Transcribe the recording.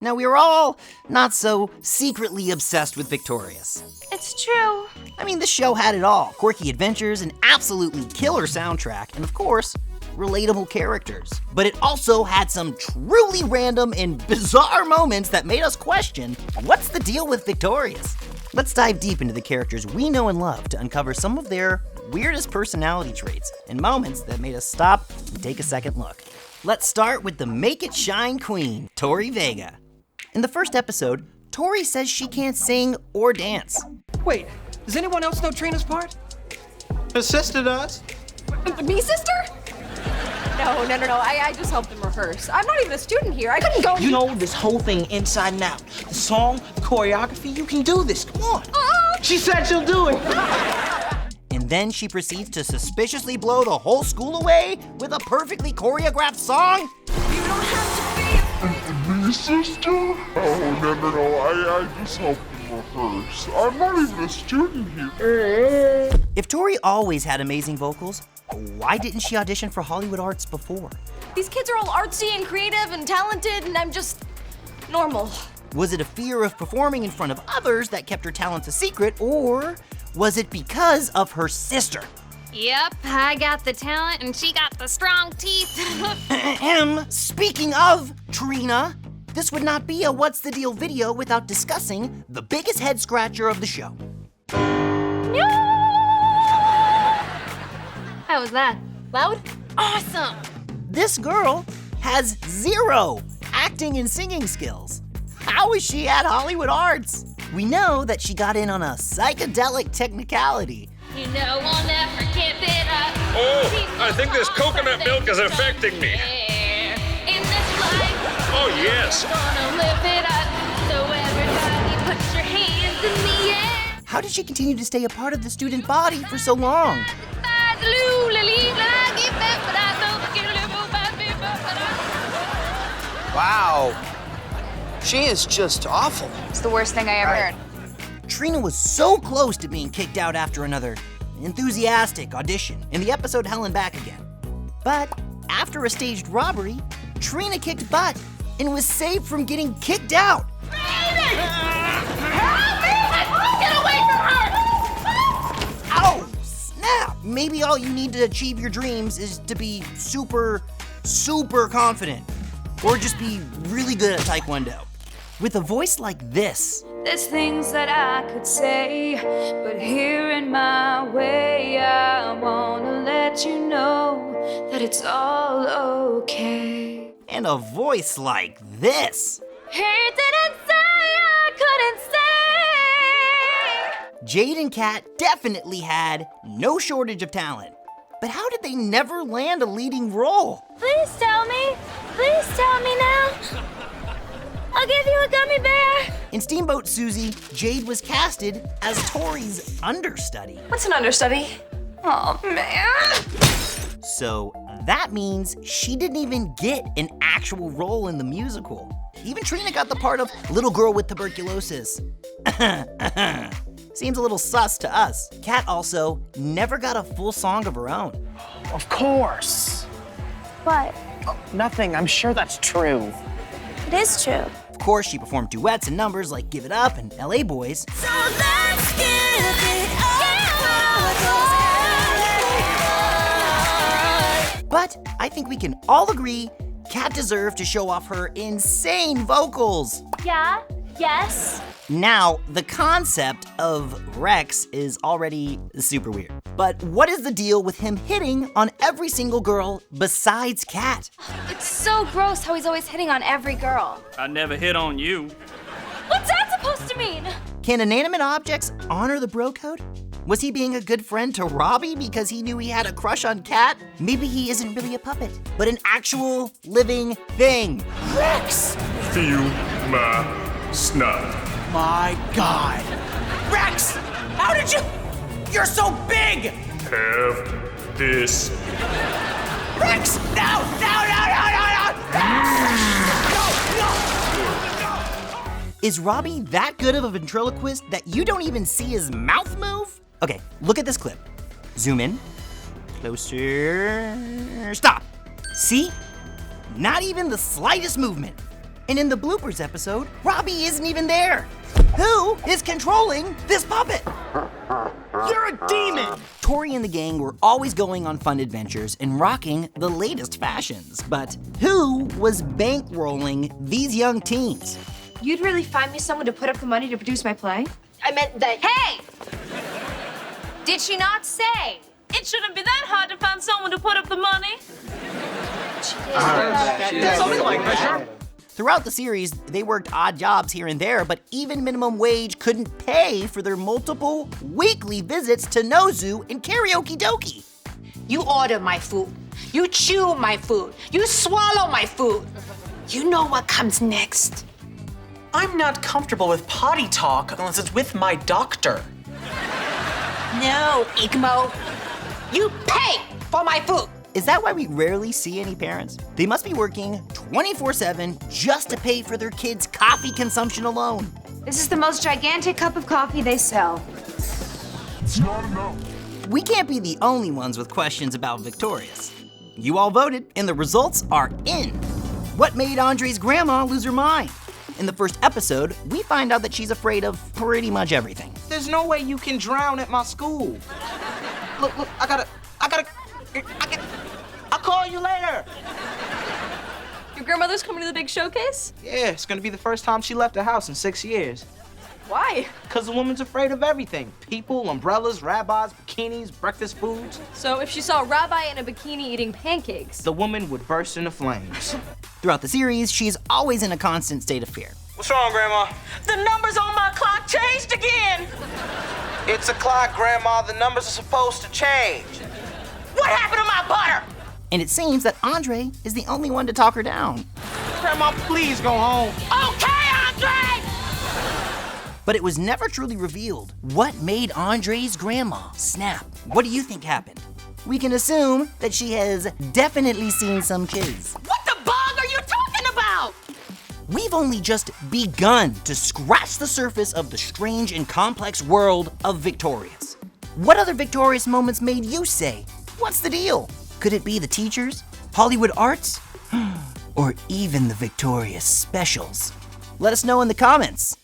Now, we were all not so secretly obsessed with Victorious. It's true. I mean, the show had it all. Quirky adventures, an absolutely killer soundtrack, and of course, relatable characters. But it also had some truly random and bizarre moments that made us question, what's the deal with Victorious? Let's dive deep into the characters we know and love to uncover some of their weirdest personality traits and moments that made us stop and take a second look. Let's start with the Make It Shine queen, Tori Vega. In the first episode, Tori says she can't sing or dance. Wait, does anyone else know Trina's part? Her sister does. Me, sister? No. I just helped them rehearse. I'm not even a student here. I couldn't go. You know this whole thing inside and out. The song, the choreography, you can do this. Come on. She said she'll do it. And then she proceeds to suspiciously blow the whole school away with a perfectly choreographed song? You don't have to be afraid. Me, sister? Oh, no. I just helped them rehearse. I'm not even a student here. If Tori always had amazing vocals, why didn't she audition for Hollywood Arts before? These kids are all artsy and creative and talented, and I'm just normal. Was it a fear of performing in front of others that kept her talents a secret, or was it because of her sister? Yep, I got the talent and she got the strong teeth. Speaking of Trina, this would not be a What's the Deal video without discussing the biggest head scratcher of the show. How was that? Loud? Awesome! This girl has 0 acting and singing skills. How is she at Hollywood Arts? We know that she got in on a psychedelic technicality. You know I'll never give it up. Oh, I think this coconut milk is affecting me. In this life, Oh, yes. gonna live it up. So everybody put your hands in the air. How did she continue to stay a part of the student body for so long? Wow. She is just awful. It's the worst thing I ever heard. Trina was so close to being kicked out after another enthusiastic audition in the episode Hell and Back Again. But after a staged robbery, Trina kicked butt and was saved from getting kicked out. Ow! Snap! Maybe all you need to achieve your dreams is to be super confident. Or just be really good at Taekwondo. With a voice like this, There's things that I could say, but here in my way, I wanna let you know that it's all okay. and a voice like this, He didn't say I couldn't say. Jade and Cat definitely had no shortage of talent. But how did they never land a leading role? Please tell me now. I'll give you a gummy bear. In Steamboat Susie, Jade was casted as Tori's understudy. What's an understudy? Oh, man. So that means she didn't even get an actual role in the musical. Even Trina got the part of little girl with tuberculosis. Seems a little sus to us. Kat also never got a full song of her own. Of course. What? Nothing. I'm sure that's true. It is true. Of course, she performed duets and numbers like Give It Up and LA Boys. So let's give it But I think we can all agree Kat deserved to show off her insane vocals. Yeah? Yes? Now, the concept of Rex is already super weird. But what is the deal with him hitting on every single girl besides Kat? It's so gross how he's always hitting on every girl. I never hit on you. What's that supposed to mean? Can inanimate objects honor the bro code? Was he being a good friend to Robbie because he knew he had a crush on Kat? Maybe he isn't really a puppet, but an actual living thing. Rex! Feel my snot. My God. Rex! How did you? You're so big! Have this. Rex! No! Is Robbie that good of a ventriloquist that you don't even see his mouth move? Okay, look at this clip. Zoom in. Closer. Stop. See? Not even the slightest movement. And in the bloopers episode, Robbie isn't even there. Who is controlling this puppet? You're a demon! Tori and the gang were always going on fun adventures and rocking the latest fashions. But who was bankrolling these young teens? You'd really find me someone to put up the money to produce my play? I meant that. Hey! Did she not say? It shouldn't be that hard to find someone to put up the money. Something like that. Throughout the series, they worked odd jobs here and there, but even minimum wage couldn't pay for their multiple weekly visits to Nozu and Karaoke Dokie. You order my food. You chew my food. You swallow my food. You know what comes next. I'm not comfortable with potty talk unless it's with my doctor. No, Igmo. You pay for my food. Is that why we rarely see any parents? They must be working 24/7 just to pay for their kids' coffee consumption alone. This is the most gigantic cup of coffee they sell. It's not enough. We can't be the only ones with questions about Victorious. You all voted, and the results are in. What made Andre's grandma lose her mind? In the first episode, we find out that she's afraid of pretty much everything. There's no way you can drown at my school. Look, I'll call you later. Your grandmother's coming to the big showcase? Yeah, it's gonna be the first time she left the house in 6 years. Why? Because the woman's afraid of everything. People, umbrellas, rabbis, bikinis, breakfast foods. So if she saw a rabbi in a bikini eating pancakes, The woman would burst into flames. Throughout the series, she's always in a constant state of fear. What's wrong, Grandma? The numbers on my clock changed again. It's a clock, Grandma. The numbers are supposed to change. What happened to my butter? And it seems that Andre is the only one to talk her down. Grandma, please go home. Okay, Andre! But it was never truly revealed what made Andre's grandma snap. What do you think happened? We can assume that she has definitely seen some kids. What the bug are you talking about? We've only just begun to scratch the surface of the strange and complex world of Victorious. What other Victorious moments made you say, what's the deal? Could it be the teachers, Hollywood arts, or even the Victorious specials? Let us know in the comments.